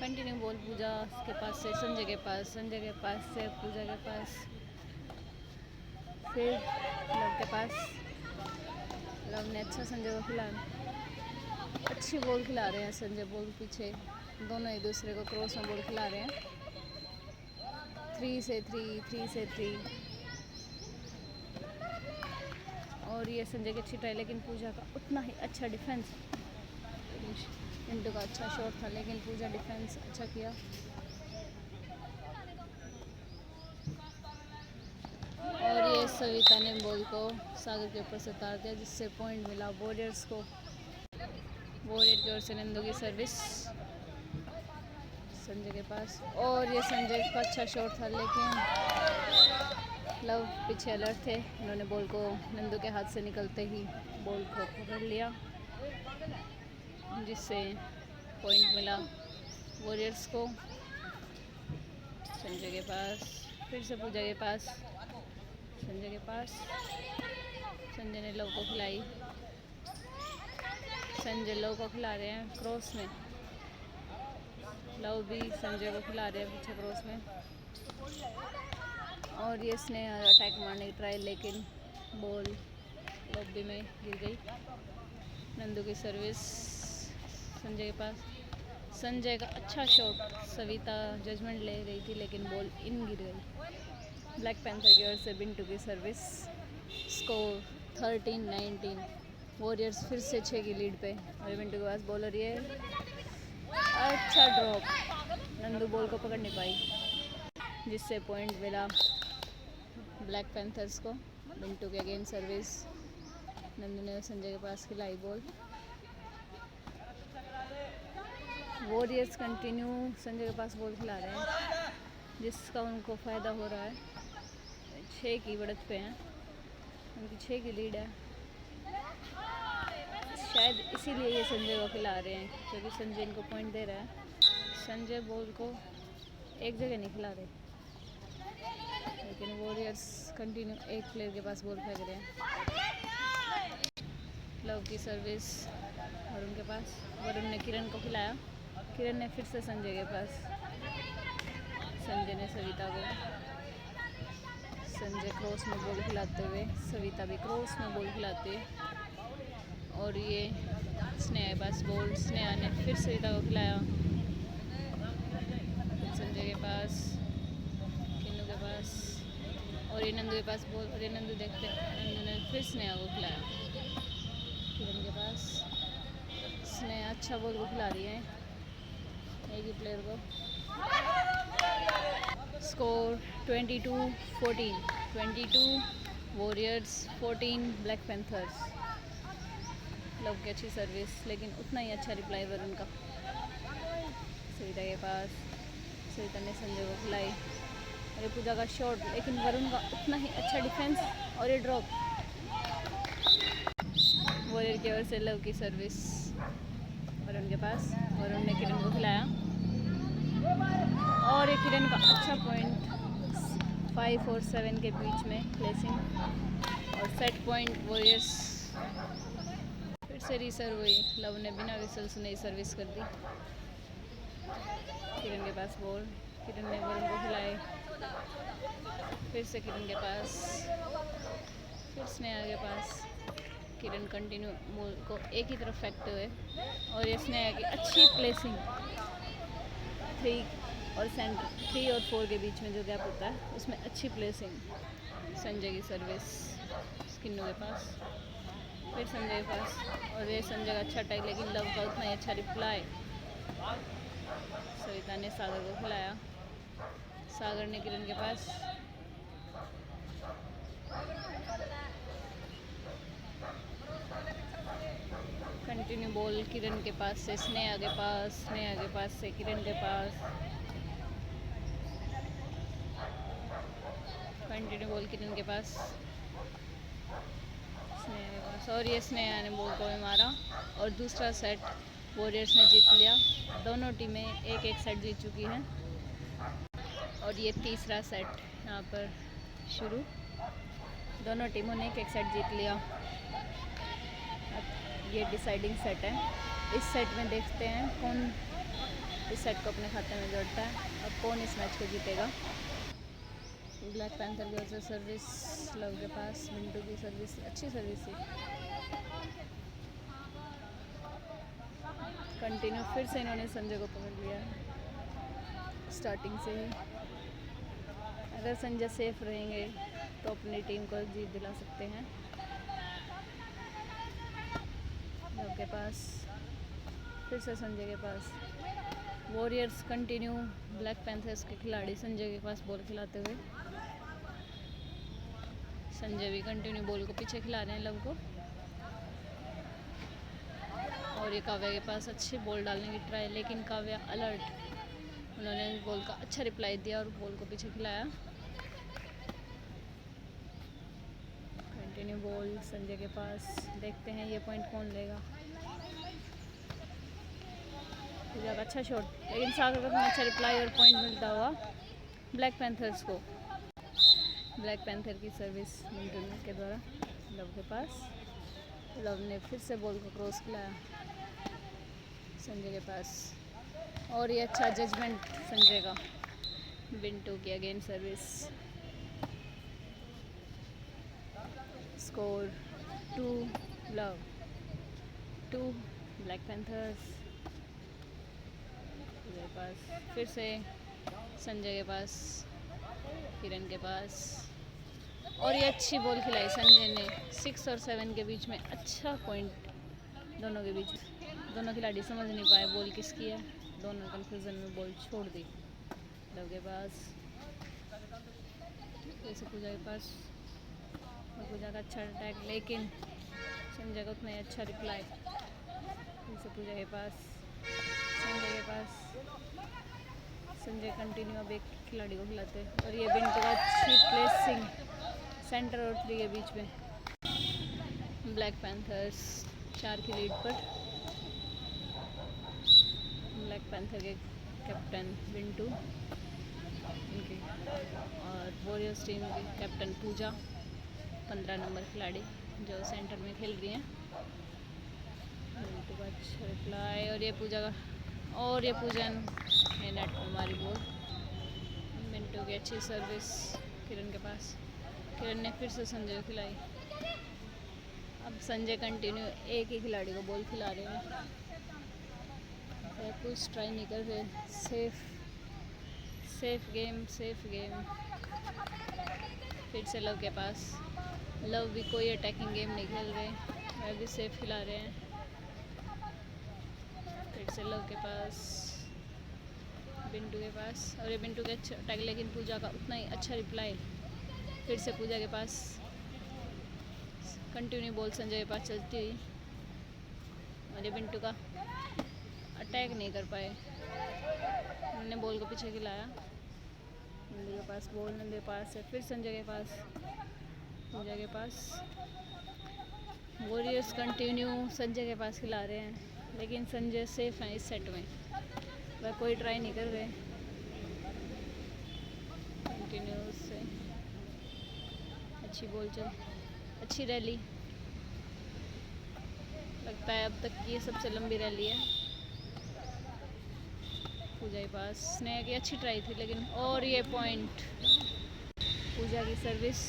कंटिन्यू बॉल पूजा के पास से संजय के पास, संजय के पास से पूजा के पास, फिर लव के पास। लव ने अच्छा संजय को खिलाया, अच्छी बॉल खिला रहे हैं संजय, बॉल पीछे दोनों एक दूसरे को क्रॉस में बॉल खिला रहे हैं। 3 से 3, और ये संजय की अच्छी ट्राई, लेकिन पूजा का उतना ही अच्छा डिफेंस। पिंटू का अच्छा शॉट था, लेकिन पूजा डिफेंस अच्छा किया। और ये सविता ने बॉल को सागर के ऊपर से उतार दिया, जिससे पॉइंट मिला वॉरियर्स को। वॉरियर की ओर से नंदू की सर्विस संजय के पास, और ये संजय का अच्छा शॉट था, लेकिन लव पीछे अलर्ट थे, उन्होंने बॉल को नंदू के हाथ से निकलते ही बॉल को पकड़ लिया, जिससे पॉइंट मिला वॉरियर्स को। संजय के पास, फिर से पूजा के पास, संजय के पास, संजय ने लव को खिलाई, संजय लव को खिला रहे हैं क्रॉस में, लव भी संजय को खिला रहे हैं पीछे क्रॉस में, और ये स्नेहा अटैक मारने की ट्राई, लेकिन बॉल लॉबी में गिर गई। नंदू की सर्विस संजय के पास, संजय का अच्छा शॉट, सविता जजमेंट ले रही थी, लेकिन बॉल इन गिर गई। ब्लैक पैंथर की ओर से बिंटू की सर्विस, स्कोर 13-19, वॉरियर्स फिर से 6 की लीड पे, और बिंटू के पास बॉलर ये अच्छा ड्रॉप, नंदू बॉल को पकड़ नहीं पाई, जिससे पॉइंट मिला ब्लैक पैंथर्स को। बिंटू के अगेन सर्विस, नंदू ने संजय के पास खिलाई बॉल। वॉरियर्स कंटिन्यू संजय के पास बॉल खिला रहे हैं, जिसका उनको फ़ायदा हो रहा है। 6 की बढ़त पे हैं, उनकी 6 की लीड है। शायद इसीलिए ये संजय को खिला रहे हैं, क्योंकि संजय इनको पॉइंट दे रहा है। संजय बॉल को एक जगह नहीं खिला रहे, लेकिन वॉरियर्स कंटिन्यू एक प्लेयर के पास बॉल फेंक रहे हैं। लव की सर्विस वरुण के पास, वरुण ने किरण को खिलाया, किरण ने फिर से संजय के पास, संजय ने सविता को, संजय क्रॉस में बॉल खिलाते हुए, सविता भी क्रॉस में बॉल खिलाते हुए। और ये स्नेहा के पास बॉल, स्नेहा ने फिर सविता को खिलाया, संजय के पास, किन्नू के पास, और ये नंदू के पास बॉल, और ये नंदू देखते नंदू ने फिर स्नेहा को खिलाया, किरण के पास। स्नेहा अच्छा बॉल को खिला रही है एक ही प्लेयर को। Score 22-14, 22 warriors 14 black panthers. Love की अच्छी सर्विस, लेकिन उतना ही अच्छा रिप्लाई वरुण का। सविता के पास, सविता ने संजय को खिलाई, और ये पूजा का शॉट, लेकिन वरुण का उतना ही अच्छा डिफेंस, और ये ड्रॉप। वॉरियर की ओर से लव की सर्विस वरुण के पास, वरुण ने किरण को खिलाया, और ये किरण का अच्छा पॉइंट 5 और 7 के बीच में प्लेसिंग, और सेट पॉइंट वॉरियर्स। फिर से रिसर्व हुई, लव ने बिना विसल सुने सर्विस कर दी। किरण के पास बॉल, किरण ने वरुण को खिलाए, फिर से किरण के पास, फिर स्नेहा के पास। किरण कंटिन्यू बॉल को एक ही तरफ फेंकते हुए, और ये स्नेहा की अच्छी प्लेसिंग 3 और सेंटर, 3 और 4 के बीच में जो गैप होता है उसमें अच्छी प्लेसिंग। संजय की सर्विस किन्नू के पास, फिर संजय के पास, और ये संजय का अच्छा टैग, लेकिन लव का उतना ही अच्छा रिप्लाई। सविता ने सागर को खिलाया, सागर ने किरण के पास, कंटिन्यू बॉल किरण के पास से स्नेहा के पास, स्नेहा के पास से किरण के पास, कंटिन्यू बॉल किरण के पास, स्नेहा के पास, और ये स्नेहा ने बॉल को भी मारा, और दूसरा सेट वॉरियर्स ने जीत लिया। दोनों टीमें एक एक सेट जीत चुकी हैं, और ये तीसरा सेट यहाँ पर शुरू। दोनों टीमों ने एक एक सेट जीत लिया। अब ये डिसाइडिंग सेट है। इस सेट में देखते हैं कौन इस सेट को अपने खाते में जोड़ता है, और कौन इस मैच को जीतेगा। ब्लैक पैंथर की ओर से सर्विस लव के पास, मिंटू की सर्विस, अच्छी सर्विस थी। कंटिन्यू फिर से इन्होंने संजय को पकड़ लिया स्टार्टिंग से ही। अगर संजय सेफ रहेंगे तो अपनी टीम को जीत दिला सकते हैं। लव के पास, फिर से संजय के पास। वॉरियर्स कंटिन्यू ब्लैक पैंथर्स के खिलाड़ी संजय के पास बॉल खिलाते हुए। संजय भी कंटिन्यू बॉल को पीछे खिला रहे हैं लव को, और ये काव्या के पास अच्छी बॉल डालने की ट्राई, लेकिन काव्या अलर्ट, उन्होंने बॉल का अच्छा रिप्लाई दिया और बॉल को पीछे खिलाया। कंटिन्यू बॉल संजय के पास, देखते हैं ये पॉइंट कौन लेगा। अच्छा शॉट, लेकिन सागर को अच्छा रिप्लाई और पॉइंट मिलता हुआ ब्लैक पैंथर्स को। ब्लैक पैंथर की सर्विस मिंटू के द्वारा लव के पास। लव ने फिर से बॉल को क्रॉस खिलाया संजय के पास, और ये अच्छा जजमेंट संजय का। बिंटू की again service. Score 2 love, 2 black panthers. के पास फिर से संजय के पास, किरण के पास, और ये अच्छी बॉल खिलाई संजय ने 6 और 7 के बीच में। अच्छा पॉइंट दोनों के बीच। दोनों खिलाड़ी समझ नहीं पाए बॉल किसकी है, दोनों कंफ्यूजन में बॉल छोड़ दी। लव के पास से पूजा के पास, और पूजा का अच्छा अटैक लेकिन संजय का उतना ही अच्छा रिप्लाई। फिर से पूजा के पास, संजय के पास, संजय कंटिन्यू अब एक खिलाड़ी को खिलाते हैं और ये बिंटू का अच्छी प्लेसिंग सेंटर और 3 के बीच में। ब्लैक पैंथर्स 4 की लीड पर। ब्लैक पैंथर के कैप्टन बिंटू उनके और वॉरियर्स टीम की कैप्टन पूजा 15 नंबर खिलाड़ी जो सेंटर में खेल रही हैं। बिंटू का अच्छा रिप्लाई और ये पूजा का, और ये पूजन ने नेट पर मारी बॉल। मिंटू की अच्छी सर्विस किरण के पास, किरण ने फिर से संजय को खिलाई। अब संजय कंटिन्यू एक ही खिलाड़ी को बॉल खिला रहे हैं, कुछ ट्राई नहीं कर रहे। Safe game, safe game. फिर से लव के पास, लव भी कोई अटैकिंग गेम नहीं खेल रहे, वह भी सेफ खिला रहे हैं। फिर से लव के पास, बिंटू के पास, और ये बिंटू के अच्छा अटैक लेकिन पूजा का उतना ही अच्छा रिप्लाई। फिर से पूजा के पास, कंटिन्यू बॉल संजय के पास चलती हुई और ये बिंटू का अटैक नहीं कर पाए, उन्होंने बॉल को पीछे खिलाया। नंदू के पास बॉल, नंदू के पास है, फिर संजय के पास, पूजा के पास। वॉरियर्स कंटिन्यू संजय के पास खिला रहे हैं लेकिन संजय सेफ हैं इस सेट में, वह कोई ट्राई नहीं कर रहे। कंटिन्यू से अच्छी बॉल चल, अच्छी रैली, लगता है अब तक की ये सबसे लंबी रैली है। पूजा के पास, स्नेहा की अच्छी ट्राई थी लेकिन, और ये पॉइंट पूजा की सर्विस,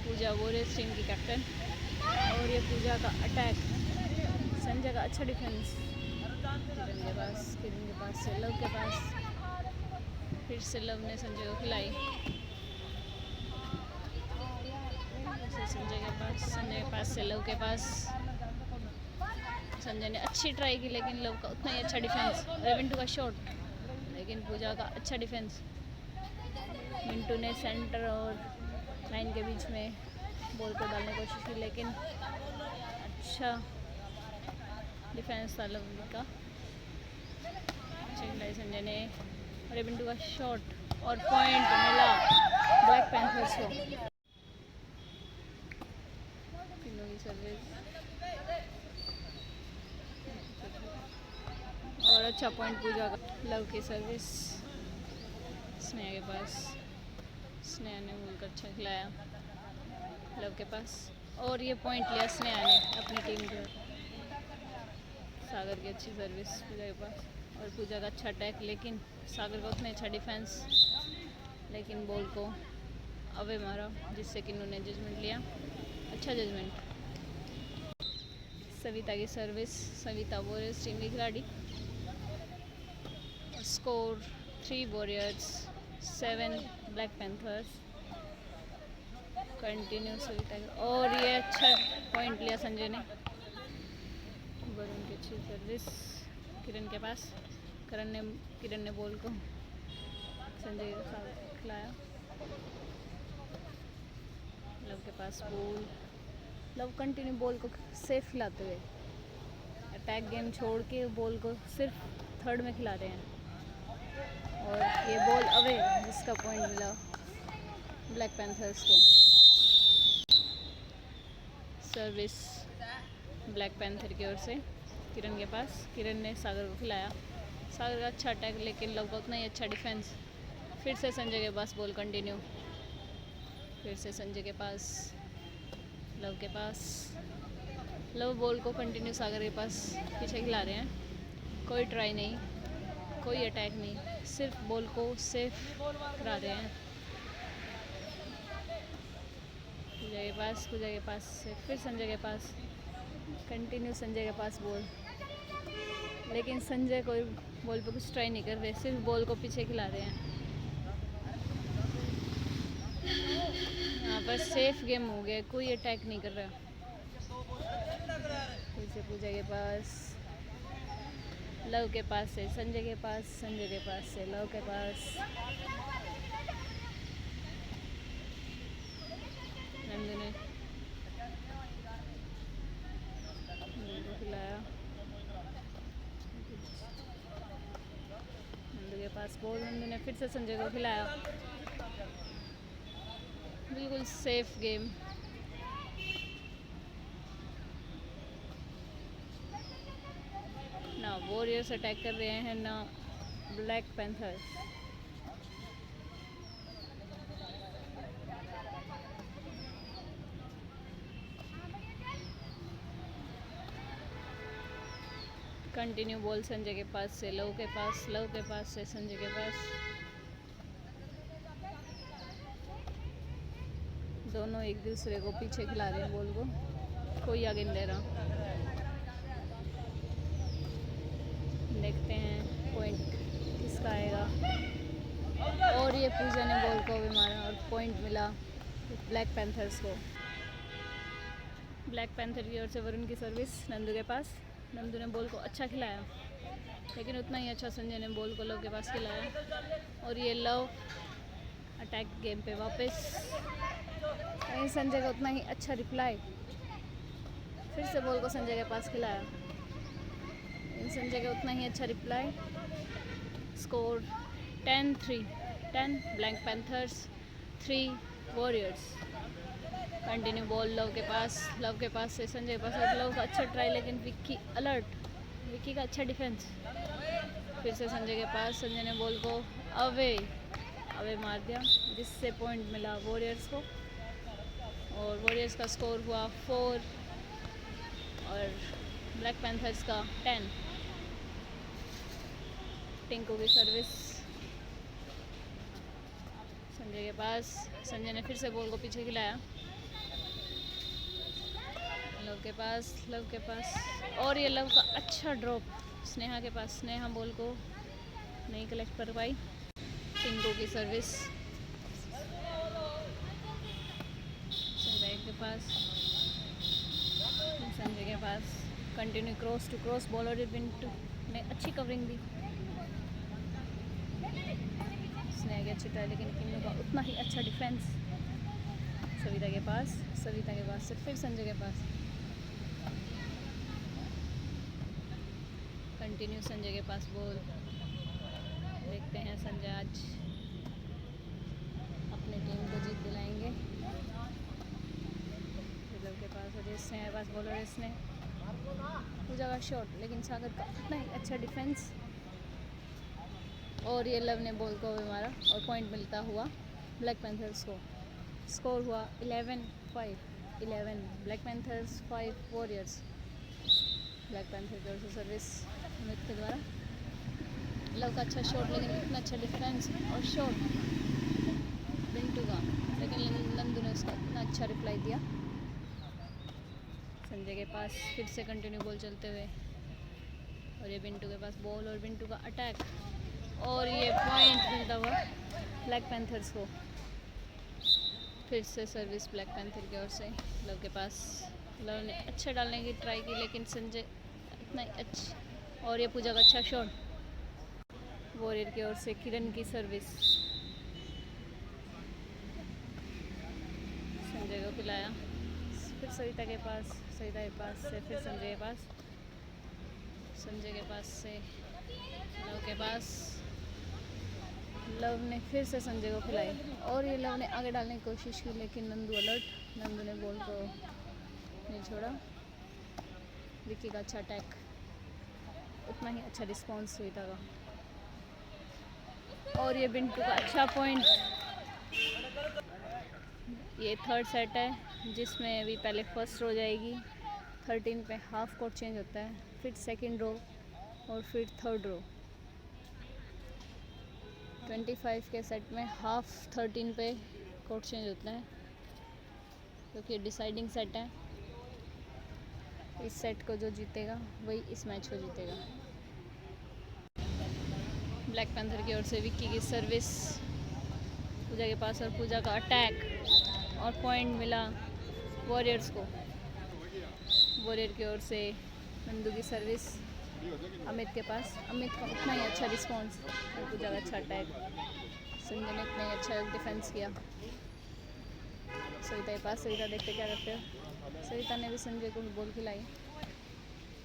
पूजा वॉरियर्स टीम की कैप्टन, और ये पूजा का अटैक, संजय का अच्छा डिफेंस। किरण के पास से लव के पास, फिर से लव ने संजय को खिलाई। संजय के पास से लव के पास, संजय ने अच्छी ट्राई की लेकिन लव का उतना ही अच्छा डिफेंस। अरे मिंटू का शॉट, लेकिन पूजा का अच्छा डिफेंस। मिंटू ने सेंटर और लाइन के बीच में बॉल को डालने की कोशिश की लेकिन अच्छा डिफेंस था लव का। खिलाई संजय ने, अरे मिंटू का शॉट और पॉइंट मिला ब्लैक पैंथर्स को। तीनों की सर्विस और अच्छा पॉइंट पूजा का। लव की सर्विस स्नेहा के पास, स्नेहा ने बोलकर अच्छा खिलाया लव के पास, और ये पॉइंट लिया स्नेहा ने अपनी टीम को। सागर की अच्छी सर्विस पूजा के पास, और पूजा का अच्छा अटैक लेकिन सागर का उतना अच्छा डिफेंस, लेकिन बॉल को अवे मारा जिससे कि उन्होंने जजमेंट लिया, अच्छा जजमेंट। सविता की सर्विस, सविता वॉरियर्स टीम की खिलाड़ी। Score 3 warriors 7 black panthers. Continue Savita, और ये अच्छा पॉइंट लिया संजय ने। वरुण की अच्छी सर्विस किरण के पास, किरण ने बॉल को संजय के साथ खिलाया। लव के पास बॉल, लव कंटिन्यू बॉल को सेफ खिलाते हुए, अटैक गेम छोड़ के बॉल को सिर्फ थर्ड में खिला रहे हैं, और ये बॉल अवे जिसका पॉइंट मिला ब्लैक पैंथर्स को। सर्विस ब्लैक पैंथर की ओर से किरण के पास, किरण ने सागर को खिलाया। सागर का अच्छा अटैक लेकिन लव का उतना ही अच्छा डिफेंस। फिर से संजय के पास बॉल कंटिन्यू, फिर से संजय के पास, लव के पास, लव बॉल को कंटिन्यू सागर के पास पीछे खिला रहे हैं। कोई ट्राई नहीं, कोई अटैक नहीं, सिर्फ बॉल को सेफ करा रहे हैं। पूजा के पास से फिर संजय के पास, कंटिन्यू संजय के पास बॉल, लेकिन संजय कोई बॉल पे कुछ ट्राई नहीं कर रहे, सिर्फ बॉल को पीछे खिला रहे हैं। यहाँ पर सेफ गेम हो गया, कोई अटैक नहीं कर रहा। फिर से पूजा के पास, लव के पास से संजय के पास, संजय के पास से लव के पास। बॉल नंदू ने फिर से संजय को खिलाया। बिल्कुल सेफ गेम। ना वॉरियर्स अटैक कर रहे हैं ना black panthers. Continue ball Sanjay के पास से लव के पास, लव के पास से संजय के पास। दोनों एक दूसरे को पीछे खिला रहे हैं बॉल को, कोई आगे नहीं ले रहा। देखते हैं पॉइंट किसका आएगा। और ये पूजा ने बॉल को भी मारा और पॉइंट मिला ब्लैक पैंथर्स को। ब्लैक पैंथर की ओर से वरुण की सर्विस नंदू के पास। नंदू ने बॉल को अच्छा खिलाया, लेकिन उतना ही अच्छा संजय ने बॉल को लव के पास खिलाया। और ये लव अटैक गेम पे वापस। वहीं संजय का उतना ही अच्छा रिप्लाई, फिर से बॉल को संजय के पास खिलाया। संजय का उतना ही अच्छा reply. Score 10-3, 10 black panthers 3 warriors. Continue ball love के पास, लव के पास से संजय के पास। और लव का अच्छा ट्राई, लेकिन विक्की अलर्ट, विक्की का अच्छा डिफेंस। फिर से संजय के पास, संजय ने बॉल को अवे मार दिया, जिससे पॉइंट मिला वॉरियर्स को। और वॉरियर्स का स्कोर हुआ 4 और ब्लैक पैंथर्स का 10। टिंकू की सर्विस संजय के पास। संजय ने फिर से बॉल को पीछे खिलाया, लव के पास, लव के पास। और ये लव का अच्छा ड्रॉप स्नेहा के पास। स्नेहा बॉल को नहीं कलेक्ट कर पाई। टिंकू की सर्विस संजय के पास, संजय के पास। Continue cross to cross ball और विंटू ने अच्छी कवरिंग दी। स्नेहा की अच्छी ट्राई, लेकिन किन्नू का उतना ही अच्छा डिफेंस। सविता के पास, सविता के पास से फिर संजय के पास। कंटिन्यू संजय के पास बॉल। देखते हैं संजय आज अपनी टीम को जीत दिलाएंगे। लव के पास और इसने पास बॉल और इसने पूजा का शॉट, लेकिन सागर का उतना ही अच्छा डिफेंस। और ये लव ने बॉल को भी मारा और पॉइंट मिलता हुआ ब्लैक पैंथर्स को। स्कोर हुआ 11-5, 11 black panthers 5 warriors. Black panther की ओर से सर्विस अमित के द्वारा। लव का अच्छा शॉट, लेकिन इतना अच्छा डिफेंस और शॉट बिंटू का, लेकिन नंदू ने उसका इतना अच्छा रिप्लाई दिया। संजय के पास फिर से कंटिन्यू बॉल चलते हुए, और ये बिंटू के पास बॉल और बिंटू का अटैक। और ये पॉइंट मिलता हुआ ब्लैक पैंथर्स को। फिर से सर्विस ब्लैक पैंथर की ओर से लव के पास। लव ने अच्छा डालने की ट्राई की, लेकिन संजय इतना ही अच्छा। और ये पूजा का अच्छा शॉट वॉरियर की ओर से। किरण की सर्विस संजय को खिलाया, फिर सविता के पास, सविता के पास से फिर संजय के पास, संजय के पास से लव के पास। लव ने फिर से संजय को खिलाई, और ये लव ने आगे डालने की कोशिश की, लेकिन नंदू अलर्ट। नंदू ने बॉल को नहीं छोड़ा। विक्की का अच्छा अटैक, उतना ही अच्छा रिस्पॉन्स सविता का। और ये बिंटू का अच्छा पॉइंट। ये थर्ड सेट है, जिसमें अभी पहले फर्स्ट रो जाएगी। 13 पे हाफ कोर्ट चेंज होता है, फिर सेकंड रो और फिर थर्ड रो। 25 के सेट में हाफ 13 पे कोर्ट चेंज होता है, क्योंकि डिसाइडिंग सेट है। इस सेट को जो जीतेगा वही इस मैच को जीतेगा। ब्लैक पैंथर की ओर से विक्की की सर्विस पूजा के पास, और पूजा का अटैक और पॉइंट मिला वॉरियर्स को। वॉरियर की ओर से नंदू की सर्विस अमित के पास। अमित का उतना ही अच्छा रिस्पॉन्स और पूजा का अच्छा अटैक। संजय ने इतना ही अच्छा डिफेंस किया। सविता के पास, सविता देखते क्या करते हो। सविता ने भी संजय को बॉल खिलाई,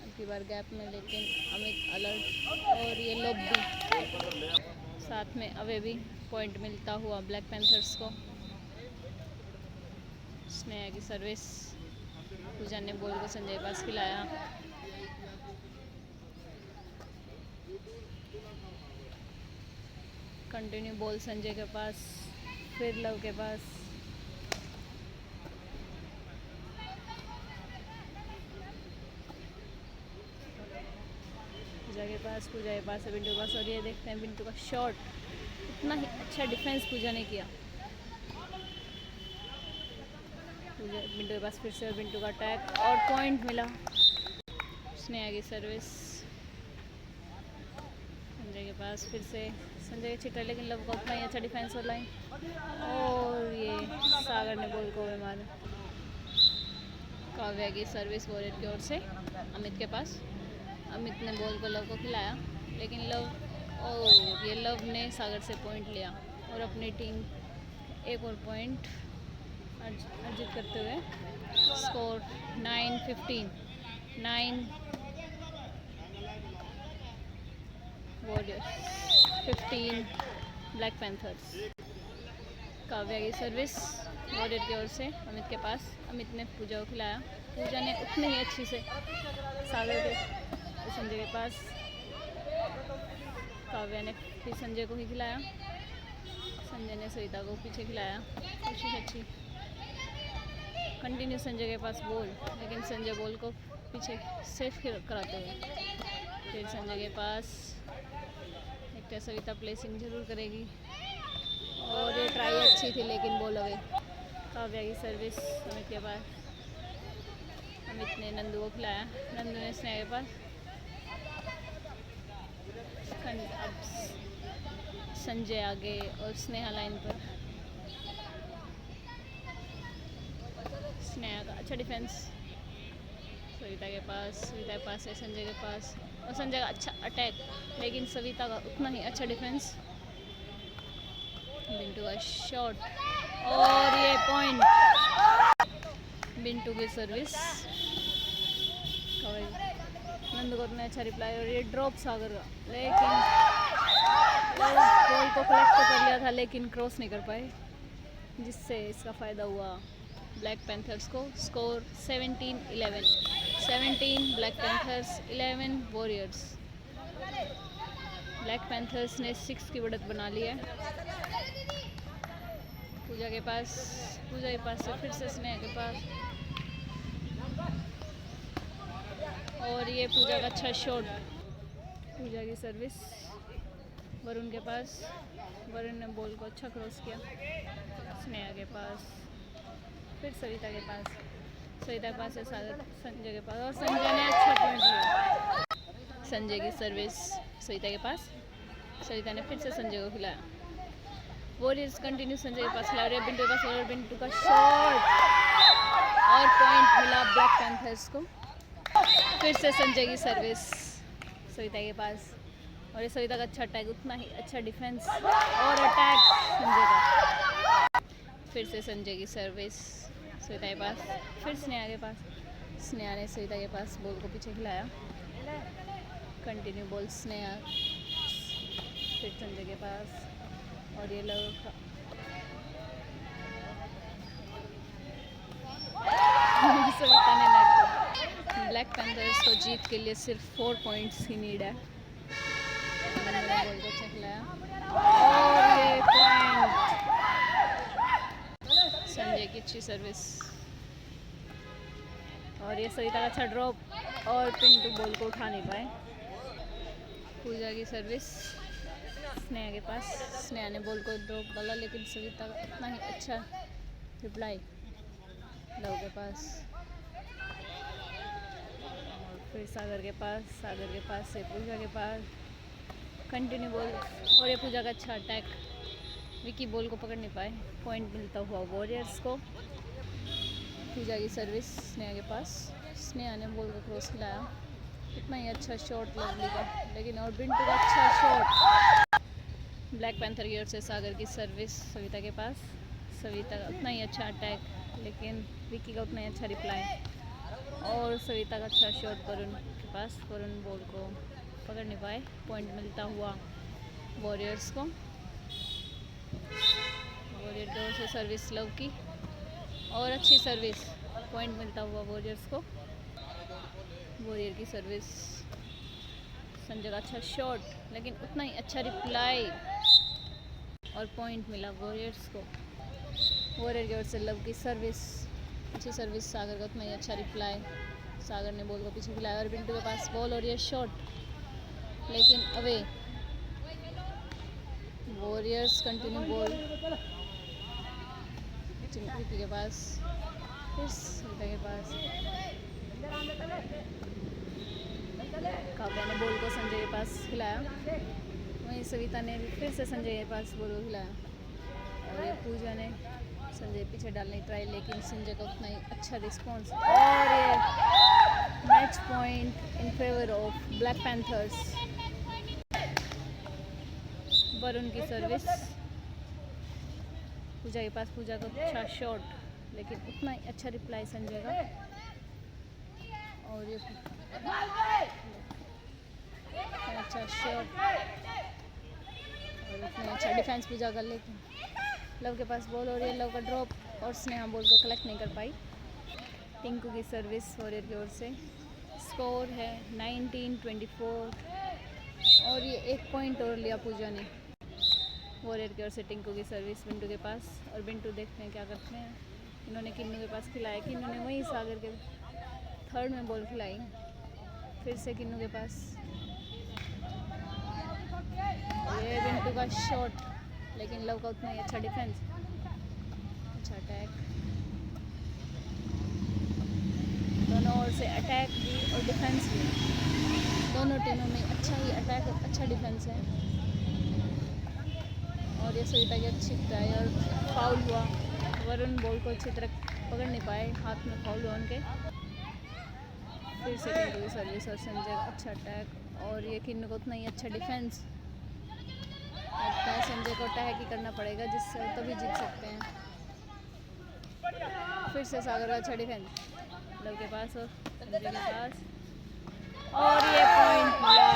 अब की बार गैप में, लेकिन अमित अलर्ट। और ये लोग भी साथ में अवे भी पॉइंट मिलता हुआ ब्लैक पैंथर्स को। स्नेहा की सर्विस, पूजा ने बॉल को संजय के पास खिलाया। कंटिन्यू बॉल संजय के पास, फिर लव के पास। पूजा के पास, पूजा के पास है बिंटू के पास, और ये देखते हैं बिंटू का शॉट। इतना ही अच्छा डिफेंस पूजा ने किया। पूजा बिंटू के पास फिर से, और बिंटू का अटैक और पॉइंट मिला। स्नेहा की सर्विस, संजय के पास फिर से, संजय के छिटा, लेकिन लव का उतना ही अच्छा डिफेंस और लाइन, और ये सागर ने बॉल को मारा। काव्या की सर्विस वॉरियर की ओर से अमित के पास। अमित ने बॉल को लव को खिलाया, लेकिन लव, और ये लव ने सागर से पॉइंट लिया और अपनी टीम एक और पॉइंट अर्जित करते हुए score 9-15, 9 warriors, 15 black panthers. Kavya की सर्विस वॉरियर की ओर से अमित के पास। अमित ने पूजा को खिलाया, पूजा ने उतनी ही अच्छी से सागर के संजय के पास। काव्या ने फिर संजय को ही खिलाया, संजय ने सविता को पीछे खिलाया, कोशिश अच्छी। कंटिन्यू संजय के पास बॉल, लेकिन संजय बॉल को पीछे सेफ कराते हुए। फिर संजय के पास एक सविता प्लेसिंग जरूर करेगी, और ये ट्राई अच्छी थी लेकिन बॉल अवे। काव्या की सर्विस अमित के पास। अमित ने नंदू को खिलाया, नंदू ने स्नेहा के पास। अब संजय आगे और स्नेहा लाइन पर। स्नेहा का अच्छा डिफेंस, सविता के पास, सविता के पास है संजय के पास, और संजय का अच्छा अटैक, लेकिन सविता का उतना ही अच्छा डिफेंस। बिंटू का शॉट, और ये पॉइंट। बिंटू की सर्विस, नंदू को उतना अच्छा रिप्लाई, और ये ड्रॉप सागर का, लेकिन बॉल को कलेक्ट तो कर लिया था लेकिन क्रॉस नहीं कर पाए, जिससे इसका फ़ायदा हुआ ब्लैक पैंथर्स को। Score 17-11, 17 black panthers, 11 warriors. Black panthers ने 6 की बढ़त बना ली है। पूजा के पास, पूजा के पास से फिर से स्नेहा के पास, और ये पूजा का अच्छा शॉट। पूजा की सर्विस वरुण के पास, वरुण ने बॉल को अच्छा क्रॉस किया। स्नेहा के पास, फिर सविता के पास, सविता के पास है सागर, संजय के पास, और संजय ने अच्छा पॉइंट लिया। संजय की सर्विस सविता के पास, सविता ने फिर से संजय को खिलाया। वॉरियर्स कंटिन्यू संजय के पास खिला रहे हैं, बिंटू के पास, और बिंटू का शॉट, और पॉइंट मिला ब्लैक पैंथर्स को। फिर से संजय की सर्विस सविता के पास, और ये सविता का अच्छा अटैक, उतना ही अच्छा डिफेंस और अटैक संजय का। फिर से संजय की सर्विस सविता के पास, फिर स्नेहा के पास। स्नेहा ने सविता के पास बॉल को पीछे खिलाया। कंटिन्यू बॉल स्नेहा, फिर संजय के पास, और ये लव सविता ने नेट। ब्लैक पैंथर्स को जीत के लिए सिर्फ 4 पॉइंट्स ही नीड है। बॉल को अच्छा खिलाया, और ये पॉइंट। संजय की अच्छी सर्विस, और ये सविता का अच्छा ड्रॉप, और पिंटू बॉल को उठा नहीं पाए। पूजा की सर्विस स्नेहा के पास, स्नेहा ने बॉल को ड्रॉप डाला, लेकिन सविता का इतना ही अच्छा रिप्लाई। लव के पास, और फिर सागर के पास, सागर के पास से पूजा के पास। कंटिन्यू बॉल, और ये पूजा का अच्छा अटैक, विकी बॉल को पकड़ नहीं पाए, पॉइंट मिलता हुआ वॉरियर्स को। पूजा की सर्विस स्नेहा के पास, स्नेहा ने बॉल को क्रॉस खिलाया, इतना ही अच्छा शॉट लवली का, लेकिन और बिंटू का अच्छा शॉट। ब्लैक पैंथर की ओर से सागर की सर्विस सविता के पास, सविता का उतना ही अच्छा अटैक, लेकिन विकी का उतना ही अच्छा रिप्लाई, और सविता का अच्छा शॉट वरुण के पास। वरुण बॉल को पकड़ नहीं पाए, पॉइंट मिलता हुआ वॉरियर्स को। वॉरियर की ओर से सर्विस लव की और अच्छी सर्विस, पॉइंट मिलता हुआ वॉरियर्स को। वॉरियर की सर्विस, संजय का अच्छा शॉट लेकिन उतना ही अच्छा रिप्लाई और पॉइंट मिला वॉरियर्स को। वॉरियर की ओर से लव की सर्विस, अच्छी सर्विस, सागर का उतना ही अच्छा रिप्लाई। सागर ने बॉल को पीछे खिलाया और पिंटू के पास बॉल और ये शॉट लेकिन away. Warriors continue ball Chinki के पास, फिर सविता के पास। काव्या ने बॉल को संजय के पास खिलाया, वहीं सविता ने भी फिर से संजय के पास बॉल को खिलाया और ये पूजा ने संजय पीछे डालने की ट्राई लेकिन संजय का उतना ही अच्छा रिस्पॉन्स और ये match point in favour of Black panthers. Varun की सर्विस, पूजा के पास, पूजा का अच्छा शॉट लेकिन उतना ही अच्छा रिप्लाई संजय का और ये अच्छा शॉट और उतना अच्छा डिफेंस पूजा कर लेकिन लव के पास बॉल और ये लव का ड्रॉप और स्नेहा बॉल को कलेक्ट नहीं कर पाई। टिंकू की सर्विस वॉरियर की ओर से। स्कोर है 19-24 और ये 1 पॉइंट और लिया पूजा ने। वॉरियर की ओर से टिंकू की सर्विस बिंटू के पास और बिंटू देखते हैं क्या करते हैं। इन्होंने किन्नू के पास खिलाया, किन्नू ने वहीं सागर के थर्ड में बॉल खिलाई, फिर से किन्नू के पास। ये बिंटू का शॉट लेकिन लव का उतना ही अच्छा डिफेंस, अच्छा अटैक। दोनों ओर से अटैक भी और डिफेंस भी, दोनों टीमों में अच्छा ही अटैक और अच्छा डिफेंस है। और ये सविता की अच्छी ट्राई और फाउल हुआ। वरुण बॉल को अच्छी तरह पकड़ नहीं पाए, हाथ में फाउल हुआ उनके। फिर से किन्नू की सर्विस और संजय का अच्छा अटैक और ये किन्नू को उतना ही अच्छा डिफेंस। लगता है संजय को अटैक ही करना पड़ेगा जिससे तभी जीत सकते हैं। फिर से सागर का अच्छा डिफेंस, लव के पास और संजय के पास और ये पॉइंट मिला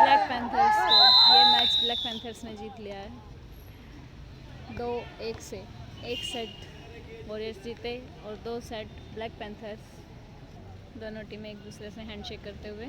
ब्लैक पैंथर्स को। ये मैच ब्लैक पैंथर्स ने जीत लिया है 2-1 से। 1 सेट वॉरियर्स जीते और 2 सेट ब्लैक पैंथर्स। दोनों टीमें एक दूसरे से हैंडशेक करते हुए